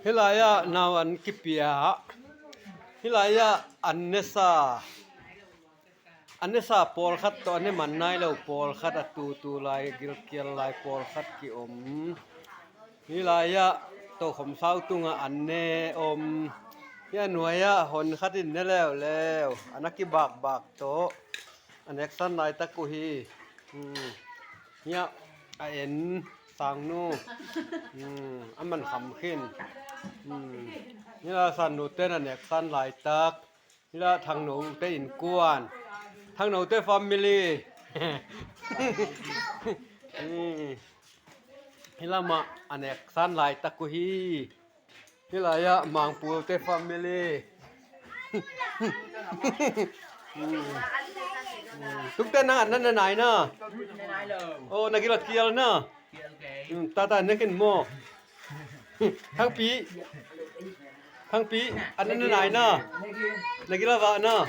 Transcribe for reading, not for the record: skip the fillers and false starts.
Hilaya nawan kipia hilaya annesa pol khat to ane mannai lo pol khat tu lai gilkial lai pol khat ki hilaya to khom sau tunga anne ya nuaya hon khatin ne lew anaki bak to aneksan nai ta ku hi ya a en sang nu aman kham khinนี่ละสันนูเต้นอันเอกสันหลายตักนี่ละทางหนูเต้นกวนทางหนูเต้นฟามิลี่นี่ละมาอันเอกสันหลายตักกุฮีนี่ละยะมังปูเต้นฟามิลี่ทุกเต้นนั่นนั่นไหนเนาะโอ้นักกีฬาเกียร์เนาะตาเนี่ยกินโม่ทั้งปีอันนั้นไหนเนาะนักกีฬาบ้าเนาะ